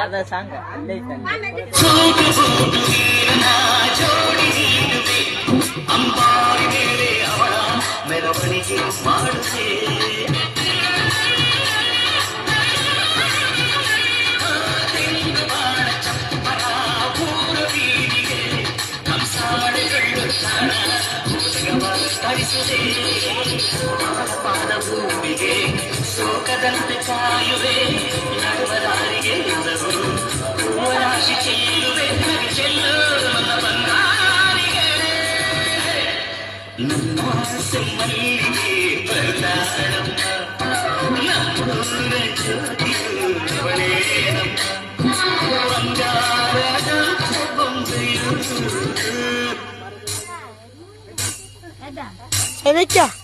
ಅದ ಸಾಂಗ್ ಮೆರವಣಿಗೆ ಮಾಡುತ್ತೆ ಭೂಮಿಗೆ ಶೋಕದಂತೆ ಕಾಯುವೆ ನಡುವದಾರಿಗೆ ರಾಶಿ ಚೆಲ್ಲುವೆ ಚೆಲ್ಲು ನನ್ನ ಬಂಗಾರಿಗೆ ನನ್ನ ಆಸೆ ಮಲ್ಲಿಗೆ ಬರದಾಡಮ್ಮ ನಮ್ಮೂರ ಜ್ಯೋತಿಯು ಅವಳೇನಮ್ಮ ಬಂಗಾರದ ಬೊಂಬೆಯು Saya